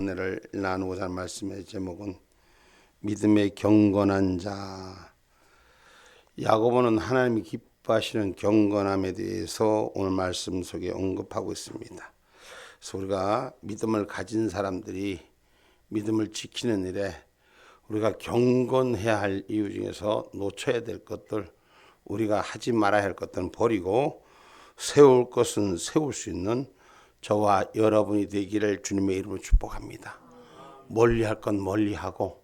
오늘 나누고자 하는 말씀의 제목은 믿음의 경건한 자. 야고보는 하나님이 기뻐하시는 경건함에 대해서 오늘 말씀 속에 언급하고 있습니다. 그래서 우리가 믿음을 가진 사람들이 믿음을 지키는 일에 우리가 경건해야 할 이유 중에서 놓쳐야 될 것들, 우리가 하지 말아야 할 것들은 버리고 세울 것은 세울 수 있는 저와 여러분이 되기를 주님의 이름으로 축복합니다. 멀리 할 건 멀리 하고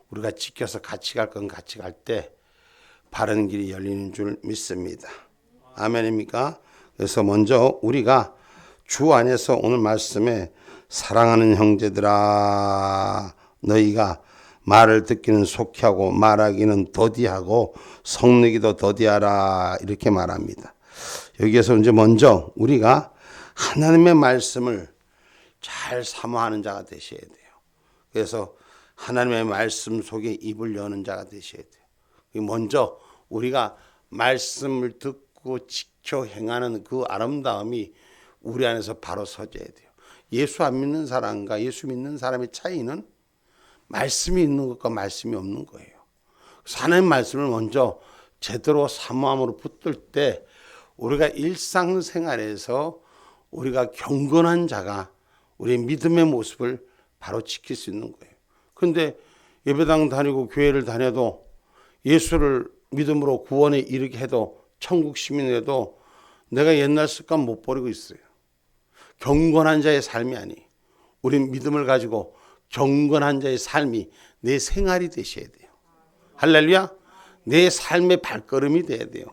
우리가 지켜서 같이 갈 건 같이 갈 때 바른 길이 열리는 줄 믿습니다. 아멘입니까? 그래서 먼저 우리가 주 안에서 오늘 말씀에 사랑하는 형제들아 너희가 말을 듣기는 속히하고 말하기는 더디하고 성내기도 더디하라 이렇게 말합니다. 여기에서 이제 먼저 우리가 하나님의 말씀을 잘 사모하는 자가 되셔야 돼요. 그래서 하나님의 말씀 속에 입을 여는 자가 되셔야 돼요. 먼저 우리가 말씀을 듣고 지켜 행하는 그 아름다움이 우리 안에서 바로 서져야 돼요. 예수 안 믿는 사람과 예수 믿는 사람의 차이는 말씀이 있는 것과 말씀이 없는 거예요. 하나님의 말씀을 먼저 제대로 사모함으로 붙들 때 우리가 일상생활에서 우리가 경건한 자가 우리의 믿음의 모습을 바로 지킬 수 있는 거예요. 그런데 예배당 다니고 교회를 다녀도 예수를 믿음으로 구원에 이르게 해도 천국 시민이라도 내가 옛날 습관 못 버리고 있어요. 경건한 자의 삶이 아니. 우린 믿음을 가지고 경건한 자의 삶이 내 생활이 되셔야 돼요. 할렐루야. 내 삶의 발걸음이 돼야 돼요.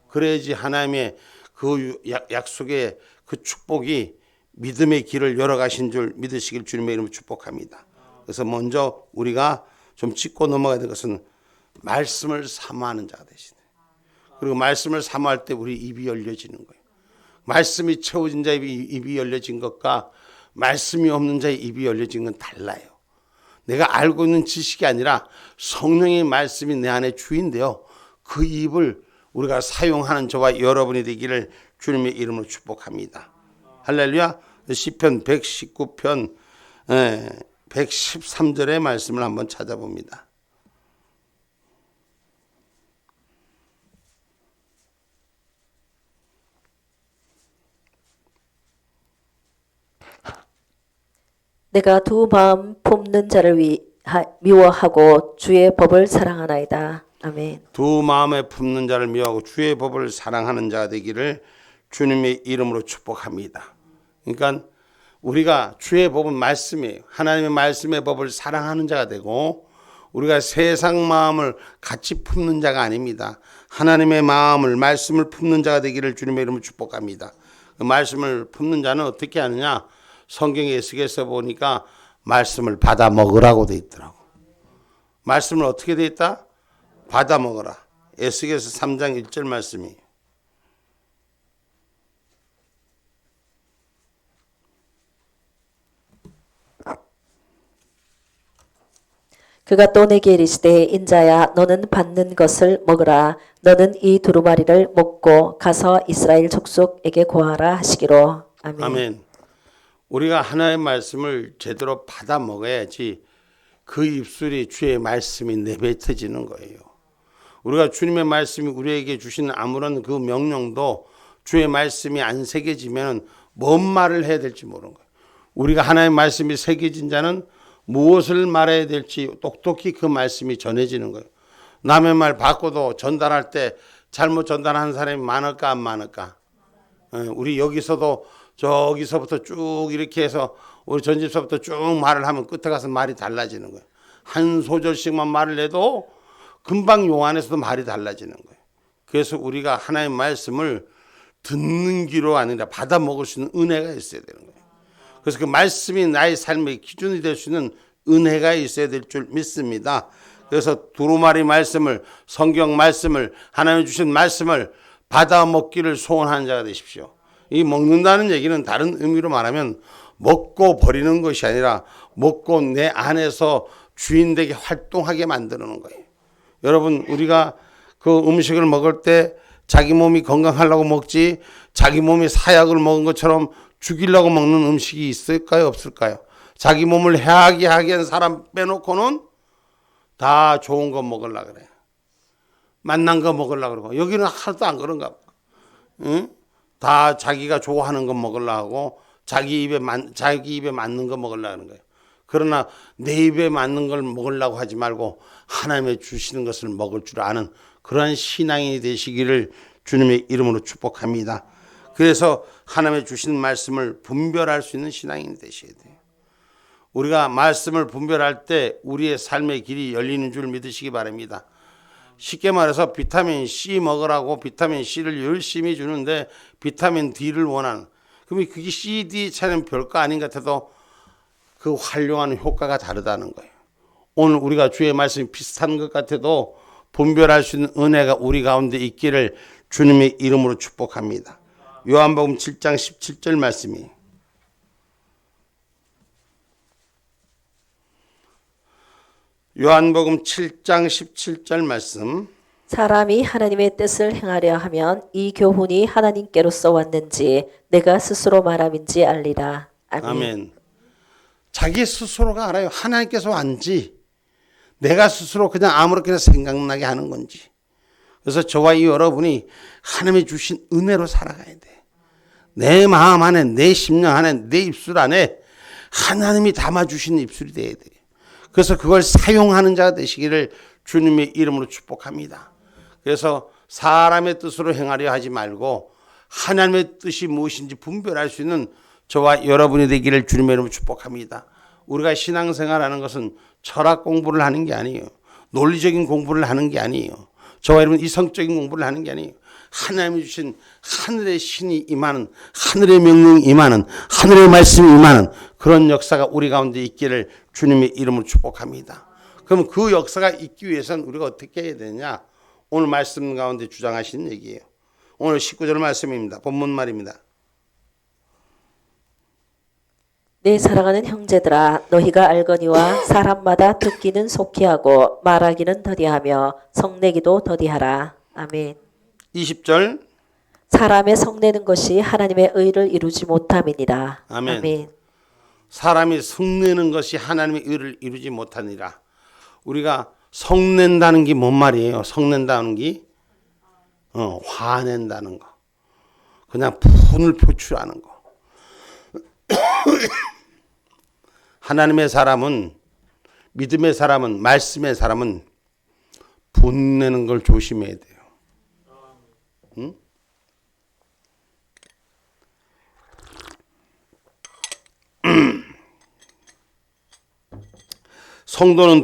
그래야지 하나님의 그 약속의 그 축복이 믿음의 길을 열어가신 줄 믿으시길 주님의 이름으로 축복합니다. 그래서 먼저 우리가 좀 짚고 넘어가야 될 것은 말씀을 사모하는 자가 되시네. 그리고 말씀을 사모할 때 우리 입이 열려지는 거예요. 말씀이 채워진 자의 입이 열려진 것과 말씀이 없는 자의 입이 열려진 건 달라요. 내가 알고 있는 지식이 아니라 성령의 말씀이 내 안에 주인데요. 그 입을 우리가 사용하는 저와 여러분이 되기를 주님의 이름으로 축복합니다. 할렐루야. 시편 119편 113절의 말씀을 한번 찾아봅니다. 내가 두 마음 품는 자를 미워하고 주의 법을 사랑하나이다. 아멘. 두 마음에 품는 자를 미워하고 주의 법을 사랑하는 자가 되기를 주님의 이름으로 축복합니다. 그러니까 우리가 주의 법은 말씀이에요. 하나님의 말씀의 법을 사랑하는 자가 되고 우리가 세상 마음을 같이 품는 자가 아닙니다. 하나님의 마음을 말씀을 품는 자가 되기를 주님의 이름으로 축복합니다. 그 말씀을 품는 자는 어떻게 하느냐? 성경에 에스겔서 보니까 말씀을 받아 먹으라고 돼 있더라고. 말씀을 어떻게 돼 있다? 받아 먹어라. 에스겔서 3장 1절 말씀이에요. 그가 또 내게 이르시되 인자야 너는 받는 것을 먹으라. 너는 이 두루마리를 먹고 가서 이스라엘 족속에게 고하라 하시기로. 아멘. 아멘. 우리가 하나님의 말씀을 제대로 받아 먹어야지 그 입술이 주의 말씀이 내뱉어지는 거예요. 우리가 주님의 말씀이 우리에게 주시는 아무런 그 명령도 주의 말씀이 안 새겨지면 뭔 말을 해야 될지 모르는 거예요. 우리가 하나님의 말씀이 새겨진 자는 무엇을 말해야 될지 똑똑히 그 말씀이 전해지는 거예요. 남의 말 바꿔도 전달할 때 잘못 전달하는 사람이 많을까 안 많을까? 우리 여기서도 저기서부터 쭉 이렇게 해서 우리 전집서부터 쭉 말을 하면 끝에 가서 말이 달라지는 거예요. 한 소절씩만 말을 해도 금방 요 안에서도 말이 달라지는 거예요. 그래서 우리가 하나님의 말씀을 듣는 귀로 아니라 받아 먹을 수 있는 은혜가 있어야 되는 거예요. 그래서 그 말씀이 나의 삶의 기준이 될 수 있는 은혜가 있어야 될 줄 믿습니다. 그래서 두루마리 말씀을, 성경 말씀을, 하나님 주신 말씀을 받아 먹기를 소원하는 자가 되십시오. 이 먹는다는 얘기는 다른 의미로 말하면 먹고 버리는 것이 아니라 먹고 내 안에서 주인되게 활동하게 만드는 거예요. 여러분, 우리가 그 음식을 먹을 때 자기 몸이 건강하려고 먹지 자기 몸이 사약을 먹은 것처럼 죽이려고 먹는 음식이 있을까요? 없을까요? 자기 몸을 해하게 한 사람 빼놓고는 다 좋은 거 먹으려 그래. 맛난 거 먹으려 그러고. 여기는 하나도 안 그런가 봐. 응? 다 자기가 좋아하는 거 먹으려 하고 자기 입에 맞는 거 먹으려 하는 거예요. 그러나 내 입에 맞는 걸 먹으려고 하지 말고 하나님의 주시는 것을 먹을 줄 아는 그러한 신앙이 되시기를 주님의 이름으로 축복합니다. 그래서 하나님의 주시는 말씀을 분별할 수 있는 신앙인이 되셔야 돼요. 우리가 말씀을 분별할 때 우리의 삶의 길이 열리는 줄 믿으시기 바랍니다. 쉽게 말해서 비타민 C 먹으라고 비타민 C를 열심히 주는데 비타민 D를 원하는, 그러면 그게 C, D 차이는 별거 아닌 것 같아도 그 활용하는 효과가 다르다는 거예요. 오늘 우리가 주의 말씀이 비슷한 것 같아도 분별할 수 있는 은혜가 우리 가운데 있기를 주님의 이름으로 축복합니다. 요한복음 7장 17절 말씀이 요한복음 7장 17절 말씀. 사람이 하나님의 뜻을 행하려 하면 이 교훈이 하나님께로서 왔는지 내가 스스로 말함인지 알리라. 아멘. 아멘. 자기 스스로가 알아요. 하나님께서 왔는지 내가 스스로 그냥 아무렇게나 생각나게 하는 건지. 그래서 저와 이 여러분이 하나님이 주신 은혜로 살아가야 돼. 내 마음 안에, 내 심령 안에, 내 입술 안에 하나님이 담아주신 입술이 돼야 돼. 그래서 그걸 사용하는 자가 되시기를 주님의 이름으로 축복합니다. 그래서 사람의 뜻으로 행하려 하지 말고 하나님의 뜻이 무엇인지 분별할 수 있는 저와 여러분이 되기를 주님의 이름으로 축복합니다. 우리가 신앙생활하는 것은 철학 공부를 하는 게 아니에요. 논리적인 공부를 하는 게 아니에요. 저와 여러분 이성적인 공부를 하는 게 아니에요. 하나님이 주신 하늘의 신이 임하는, 하늘의 명령이 임하는, 하늘의 말씀이 임하는 그런 역사가 우리 가운데 있기를 주님의 이름으로 축복합니다. 그럼 그 역사가 있기 위해서는 우리가 어떻게 해야 되냐? 오늘 말씀 가운데 주장하신 얘기예요. 오늘 19절 말씀입니다. 본문 말입니다. 내 사랑하는 형제들아 너희가 알거니와 사람마다 듣기는 속히 하고 말하기는 더디하며 성내기도 더디하라. 아멘. 20절. 사람의 성내는 것이 하나님의 의를 이루지 못함이니라. 아멘. 아멘. 사람이 성내는 것이 하나님의 의를 이루지 못하니라. 우리가 성낸다는 게 뭔 말이에요? 성낸다는 게 화낸다는 거. 그냥 분을 표출하는 거. 하나님의 사람은, 믿음의 사람은, 말씀의 사람은 분내는 걸 조심해야 돼요. 응? 성도는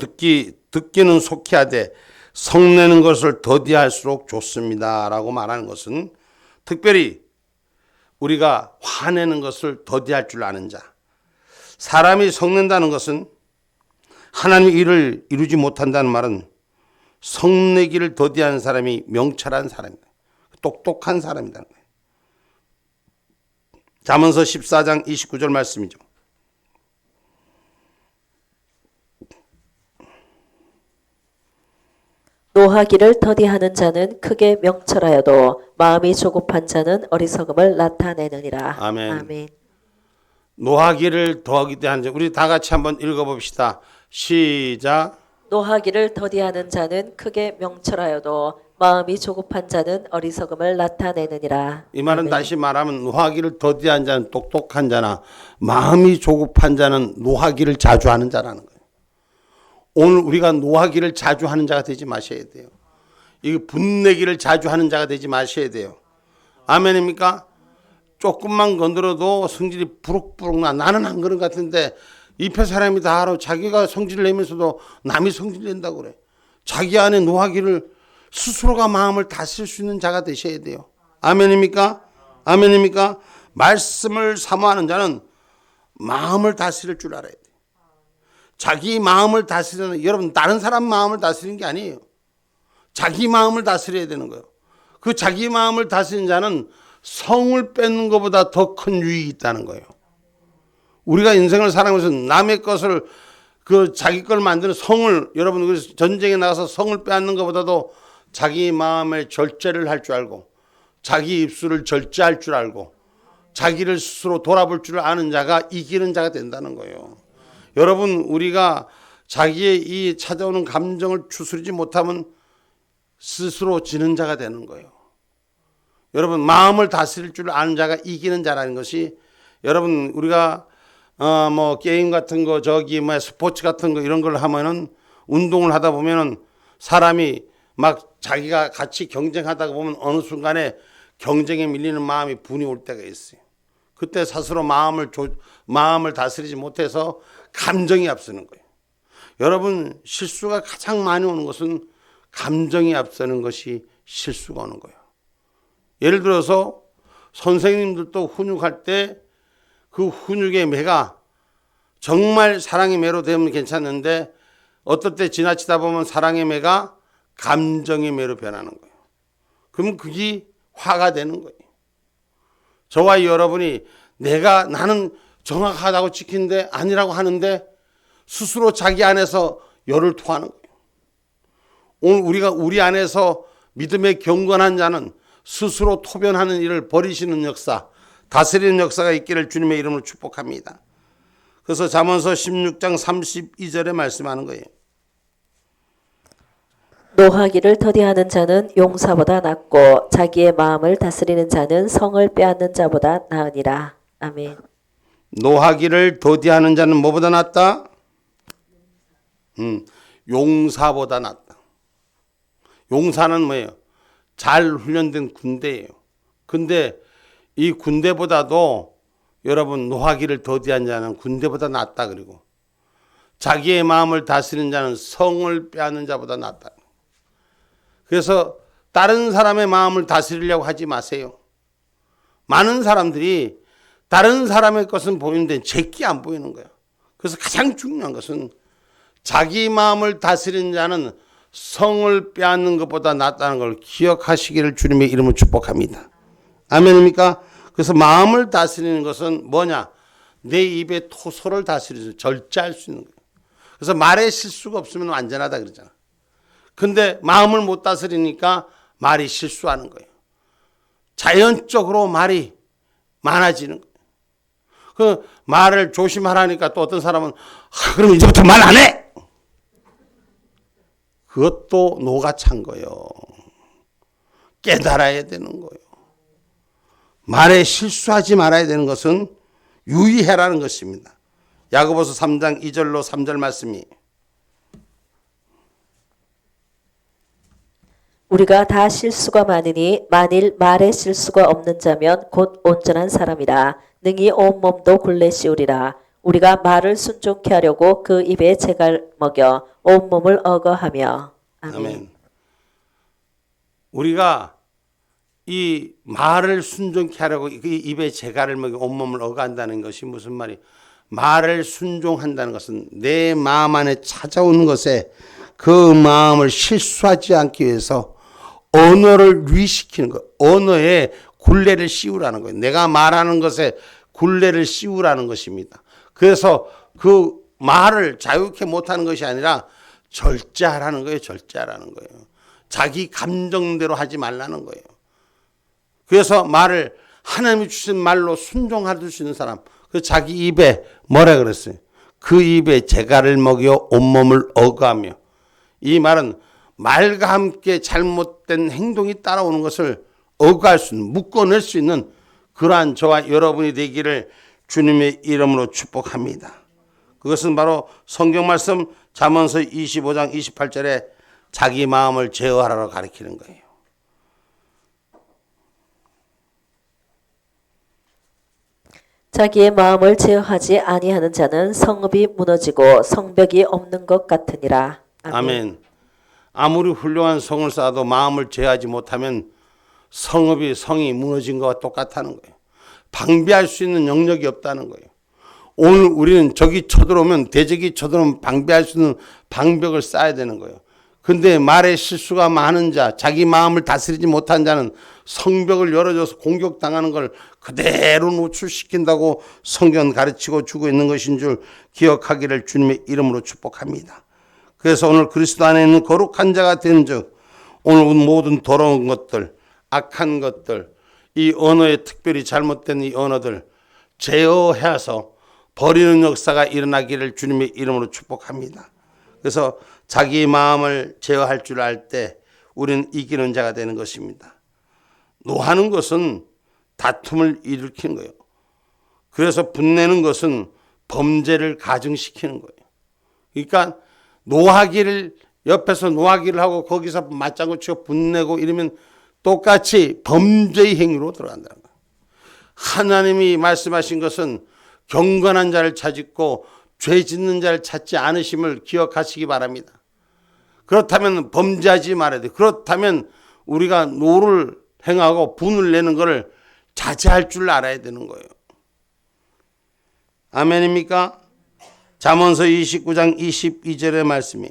듣기는 속히 하되 성내는 것을 더디할수록 좋습니다 라고 말하는 것은 특별히 우리가 화내는 것을 더디할 줄 아는 자, 사람이 성낸다는 것은 하나님의 일을 이루지 못한다는 말은 성내기를 더디한 사람이 명철한 사람이다. 똑똑한 사람이라는 거예요. 잠언서 14장 29절 말씀이죠. 노하기를 더디하는 자는 크게 명철하여도 마음이 조급한 자는 어리석음을 나타내느니라. 아멘. 아멘. 노하기를 더디하는 자, 우리 다 같이 한번 읽어봅시다. 시작. 노하기를 더디하는 자는 크게 명철하여도 마음이 조급한 자는 어리석음을 나타내느니라. 이 말은 아멘. 다시 말하면 노하기를 더디한 자는 똑똑한 자나 마음이 조급한 자는 노하기를 자주 하는 자라는 거예요. 오늘 우리가 노하기를 자주 하는 자가 되지 마셔야 돼요. 이 분내기를 자주 하는 자가 되지 마셔야 돼요. 아멘입니까? 조금만 건드려도 성질이 부룩부룩 나. 나는 안 그런 것 같은데 옆에 사람이 다 알아. 자기가 성질을 내면서도 남이 성질 낸다고 그래. 자기 안에 노하기를 스스로가 마음을 다스릴 수 있는 자가 되셔야 돼요. 아멘입니까? 아멘입니까? 말씀을 사모하는 자는 마음을 다스릴 줄 알아야 돼요. 자기 마음을 다스리는, 여러분 다른 사람 마음을 다스리는 게 아니에요. 자기 마음을 다스려야 되는 거예요. 그 자기 마음을 다스리는 자는 성을 뺏는 것보다 더 큰 유익이 있다는 거예요. 우리가 인생을 살아가면서 남의 것을 자기 걸 만드는 성을, 여러분 전쟁에 나가서 성을 빼앗는 것보다도 자기 마음의 절제를 할 줄 알고 자기 입술을 절제할 줄 알고 자기를 스스로 돌아볼 줄 아는 자가 이기는 자가 된다는 거예요. 여러분, 우리가 자기의 이 찾아오는 감정을 추스르지 못하면 스스로 지는 자가 되는 거예요. 여러분, 마음을 다스릴 줄 아는 자가 이기는 자라는 것이, 여러분, 우리가 게임 같은 거, 스포츠 같은 거 이런 걸 하면은, 운동을 하다 보면은 사람이 막 자기가 같이 경쟁하다가 보면 어느 순간에 경쟁에 밀리는 마음이 분이 올 때가 있어요. 그때 스스로 마음을 다스리지 못해서 감정이 앞서는 거예요. 여러분, 실수가 가장 많이 오는 것은 감정이 앞서는 것이 실수가 오는 거예요. 예를 들어서 선생님들도 훈육할 때 그 훈육의 매가 정말 사랑의 매로 되면 괜찮은데, 어떨 때 지나치다 보면 사랑의 매가 감정의 매로 변하는 거예요. 그럼 그게 화가 되는 거예요. 저와 여러분이 나는 정확하다고 지키는데 아니라고 하는데 스스로 자기 안에서 열을 토하는 거예요. 오늘 우리 안에서 믿음의 경건한 자는 스스로 토변하는 일을 버리시는 역사, 다스리는 역사가 있기를 주님의 이름으로 축복합니다. 그래서 잠언서 16장 32절에 말씀하는 거예요. 노하기를 더디하는 자는 용사보다 낫고 자기의 마음을 다스리는 자는 성을 빼앗는 자보다 나으니라. 아멘. 노하기를 더디하는 자는 뭐보다 낫다? 용사보다 낫다. 용사는 뭐예요? 잘 훈련된 군대예요. 근데 이 군대보다도 여러분, 노하기를 더디한 자는 군대보다 낫다. 그리고 자기의 마음을 다스리는 자는 성을 빼앗는 자보다 낫다. 그래서 다른 사람의 마음을 다스리려고 하지 마세요. 많은 사람들이 다른 사람의 것은 보이는데 제게 안 보이는 거예요. 그래서 가장 중요한 것은 자기 마음을 다스리는 자는 성을 빼앗는 것보다 낫다는 걸 기억하시기를 주님의 이름으로 축복합니다. 아멘입니까? 그래서 마음을 다스리는 것은 뭐냐? 내 입의 토소를 다스리는, 절제할 수 있는 거예요. 그래서 말에 실수가 없으면 완전하다 그러잖아. 근데 마음을 못 다스리니까 말이 실수하는 거예요. 자연적으로 말이 많아지는 거예요. 그 말을 조심하라니까 또 어떤 사람은 그럼 이제부터 말 안 해. 그것도 노가 찬 거예요. 깨달아야 되는 거예요. 말에 실수하지 말아야 되는 것은 유의해라는 것입니다. 야고보서 3장 2절로 3절 말씀이, 우리가 다 실수가 많으니 만일 말에 실수가 없는 자면 곧 온전한 사람이라. 능히 온몸도 굴레 씌우리라. 우리가 말을 순종케 하려고 그 입에 재갈 먹여 온몸을 억어하며. 아멘. 아멘. 우리가 이 말을 순종케 하려고 그 입에 재갈을 먹여 온몸을 억어한다는 것이 무슨 말이? 말을 순종한다는 것은 내 마음 안에 찾아오는 것에 그 마음을 실수하지 않기 위해서 언어를 유의시키는 것, 언어에 굴레를 씌우라는 거예요. 내가 말하는 것에 굴레를 씌우라는 것입니다. 그래서 그 말을 자유롭게 못하는 것이 아니라 절제하라는 거예요. 절제하라는 거예요. 자기 감정대로 하지 말라는 거예요. 그래서 말을 하나님이 주신 말로 순종할 수 있는 사람, 그 자기 입에 뭐라 그랬어요? 그 입에 재갈을 먹여 온몸을 억하며. 이 말은 말과 함께 잘못된 행동이 따라오는 것을 억할 수 있는, 묶어낼 수 있는 그러한 저와 여러분이 되기를 주님의 이름으로 축복합니다. 그것은 바로 성경 말씀 잠언서 25장 28절에 자기 마음을 제어하라고 가르치는 거예요. 자기의 마음을 제어하지 아니하는 자는 성읍이 무너지고 성벽이 없는 것 같으니라. 아멘. 아멘. 아무리 훌륭한 성을 쌓아도 마음을 제어하지 못하면 성이 무너진 것과 똑같다는 거예요. 방비할 수 있는 영역이 없다는 거예요. 오늘 우리는 적이 쳐들어오면, 대적이 쳐들어오면 방비할 수 있는 방벽을 쌓아야 되는 거예요. 근데 말에 실수가 많은 자, 자기 마음을 다스리지 못한 자는 성벽을 열어줘서 공격당하는 걸 그대로 노출시킨다고 성경은 가르치고 주고 있는 것인 줄 기억하기를 주님의 이름으로 축복합니다. 그래서 오늘 그리스도 안에 있는 거룩한 자가 된 즉, 오늘 모든 더러운 것들, 악한 것들, 이 언어에 특별히 잘못된 이 언어들 제어해서 버리는 역사가 일어나기를 주님의 이름으로 축복합니다. 그래서 자기 마음을 제어할 줄 알 때 우리는 이기는 자가 되는 것입니다. 노하는 것은 다툼을 일으키는 거예요. 그래서 분내는 것은 범죄를 가증시키는 거예요. 그러니까 노하기를 옆에서 노하기를 하고 거기서 맞장구 치고 분내고 이러면 똑같이 범죄의 행위로 들어간다는 거예요. 하나님이 말씀하신 것은 경건한 자를 찾고 죄 짓는 자를 찾지 않으심을 기억하시기 바랍니다. 그렇다면 범죄하지 말아야 돼요. 그렇다면 우리가 노를 행하고 분을 내는 것을 자제할 줄 알아야 되는 거예요. 아멘입니까? 잠언서 29장 22절의 말씀이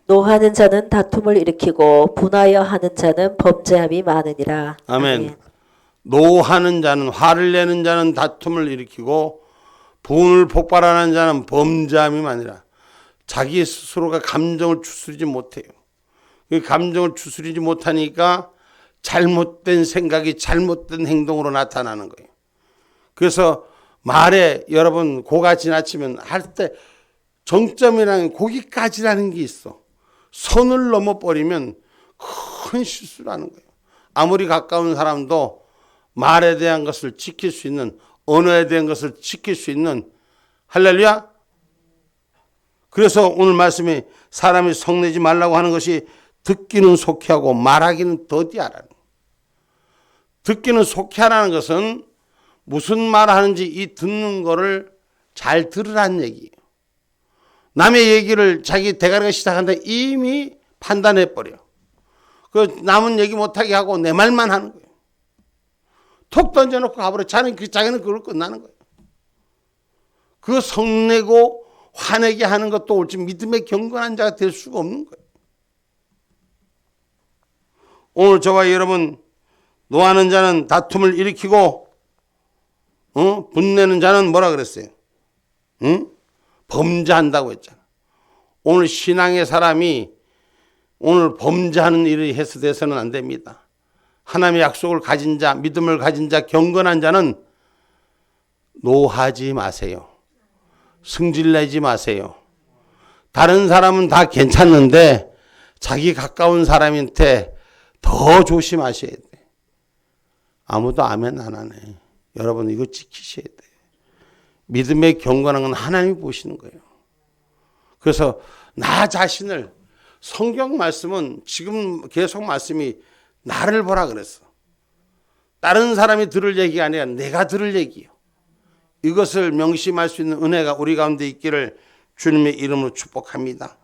노하는 자는 다툼을 일으키고 분하여 하는 자는 범죄함이 많으니라. 아멘. 노하는 자는, 화를 내는 자는 다툼을 일으키고 분을 폭발하는 자는 범죄함이 많으니라. 자기 스스로가 감정을 추스리지 못해요. 그 감정을 추스리지 못하니까 잘못된 생각이 잘못된 행동으로 나타나는 거예요. 그래서 말에 여러분 고가 지나치면 할 때 정점이라는 거기까지라는 게 있어. 선을 넘어버리면 큰 실수를 하는 거예요. 아무리 가까운 사람도 말에 대한 것을 지킬 수 있는, 언어에 대한 것을 지킬 수 있는, 할렐루야. 그래서 오늘 말씀이 사람이 성내지 말라고 하는 것이 듣기는 속히 하고 말하기는 더디하라는 거예요. 듣기는 속히 하라는 것은 무슨 말 하는지 이 듣는 거를 잘 들으라는 얘기예요. 남의 얘기를 자기 대가리가 시작한다 이미 판단해버려. 그 남은 얘기 못하게 하고 내 말만 하는 거예요. 톡 던져놓고 가버려. 자기는 그걸 끝나는 거예요. 그 성내고 화내게 하는 것도 옳지 믿음의 경건한 자가 될 수가 없는 거예요. 오늘 저와 여러분 노하는 자는 다툼을 일으키고 분내는 자는 뭐라 그랬어요? 범죄한다고 했잖아. 오늘 신앙의 사람이 오늘 범죄하는 일이 해서돼서는 안 됩니다. 하나님의 약속을 가진 자, 믿음을 가진 자, 경건한 자는 노하지 마세요. 승질내지 마세요. 다른 사람은 다 괜찮는데 자기 가까운 사람한테 더 조심하셔야 돼. 아무도 아멘 안 하네. 여러분 이거 지키셔야 돼. 믿음의 경건한 건 하나님이 보시는 거예요. 그래서 나 자신을 성경 말씀은 지금 계속 말씀이 나를 보라 그랬어. 다른 사람이 들을 얘기가 아니라 내가 들을 얘기예요. 이것을 명심할 수 있는 은혜가 우리 가운데 있기를 주님의 이름으로 축복합니다.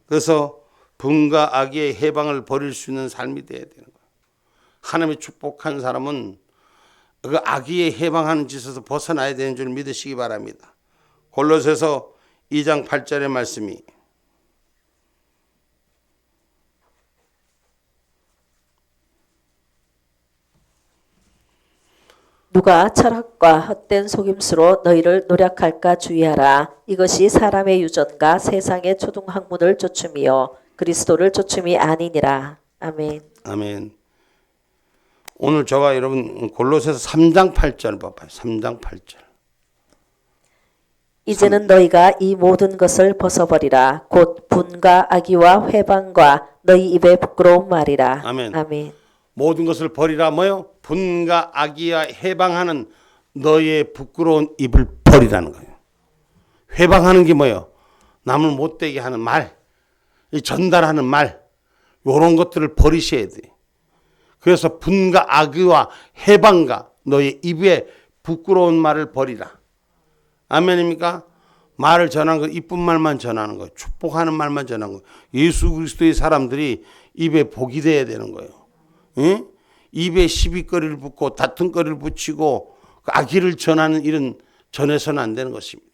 그래서 분과 악의 해방을 버릴 수 있는 삶이 되어야 되는 거예요. 하나님이 축복한 사람은 그 악의에 해방하는 짓에서 벗어나야 되는 줄 믿으시기 바랍니다. 골로새서 2장 8절의 말씀이 누가 철학과 헛된 속임수로 너희를 노력할까 주의하라. 이것이 사람의 유전과 세상의 초등학문을 쫓음이요 그리스도를 쫓음이 아니니라. 아멘. 아멘. 오늘 저와 여러분 골로새서 3장 8절 봐봐요. 3장 8절. 이제는 너희가 이 모든 것을 벗어버리라. 곧 분과 악의와 회방과 너희 입에 부끄러운 말이라. 아멘. 아멘. 모든 것을 버리라 뭐요? 분과 악의와 해방하는 너의 부끄러운 입을 버리라는 거예요. 회방하는 게 뭐예요? 남을 못되게 하는 말, 전달하는 말, 이런 것들을 버리셔야 돼. 그래서 분과 악의와 해방과 너의 입에 부끄러운 말을 버리라. 아멘입니까? 말을 전하는 거, 이쁜 말만 전하는 거예요. 축복하는 말만 전하는 거예요. 예수 그리스도의 사람들이 입에 복이 돼야 되는 거예요. 응? 입에 시비거리를 붙고 다툼거리를 붙이고 악의를 전하는 일은 전해서는 안 되는 것입니다.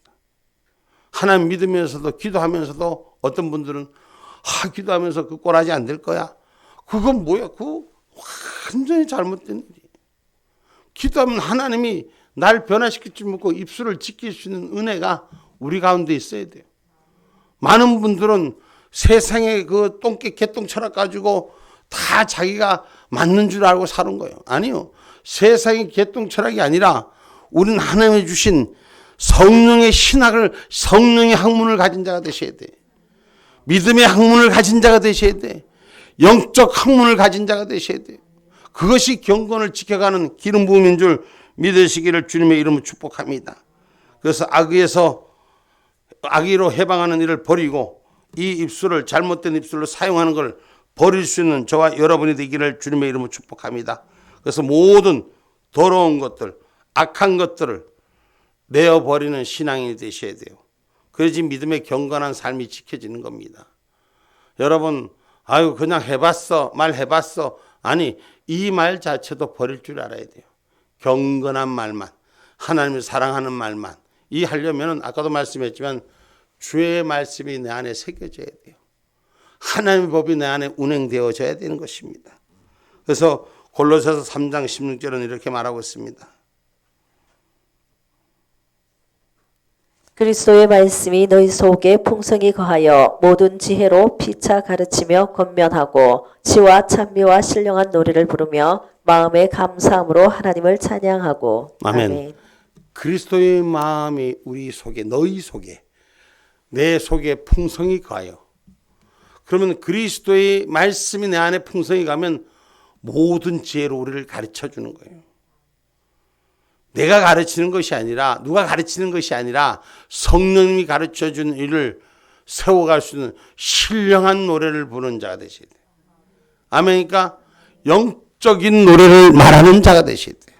하나님 믿으면서도 기도하면서도 어떤 분들은 기도하면서 그 꼴하지 안 될 거야. 그건 뭐야? 그거 완전히 잘못된 일이에요. 기도하면 하나님이 날 변화시킬 줄 믿고 입술을 지킬 수 있는 은혜가 우리 가운데 있어야 돼요. 많은 분들은 세상에 그 똥개 개똥 철학 가지고 다 자기가 맞는 줄 알고 사는 거예요. 아니요. 세상의 개똥 철학이 아니라 우리는 하나님이 주신 성령의 신학을, 성령의 학문을 가진 자가 되셔야 돼. 믿음의 학문을 가진 자가 되셔야 돼. 영적 학문을 가진 자가 되셔야 돼. 그것이 경건을 지켜가는 기름 부음인 줄 믿으시기를 주님의 이름으로 축복합니다. 그래서 악의로 해방하는 일을 버리고 이 입술을, 잘못된 입술로 사용하는 걸 버릴 수 있는 저와 여러분이 되기를 주님의 이름으로 축복합니다. 그래서 모든 더러운 것들, 악한 것들을 내어버리는 신앙인이 되셔야 돼요. 그래야지 믿음의 경건한 삶이 지켜지는 겁니다. 여러분, 아유 그냥 해봤어, 말해봤어. 아니, 이 말 자체도 버릴 줄 알아야 돼요. 경건한 말만, 하나님을 사랑하는 말만. 이 하려면 아까도 말씀했지만 주의 말씀이 내 안에 새겨져야 돼요. 하나님의 법이 내 안에 운행되어져야 되는 것입니다. 그래서 골로새서 3장 16절은 이렇게 말하고 있습니다. 그리스도의 말씀이 너희 속에 풍성히 거하여 모든 지혜로 피차 가르치며 권면하고 지와 찬미와 신령한 노래를 부르며 마음의 감사함으로 하나님을 찬양하고. 아멘. 그리스도의 마음이 우리 속에, 너희 속에, 내 속에 풍성히 거하여. 그러면 그리스도의 말씀이 내 안에 풍성히 가면 모든 지혜로 우리를 가르쳐 주는 거예요. 내가 가르치는 것이 아니라, 누가 가르치는 것이 아니라 성령님이 가르쳐 주는 일을 세워갈 수 있는 신령한 노래를 부르는 자가 되셔야 돼요. 아멘이니까 영적인 노래를 말하는 자가 되셔야 돼요.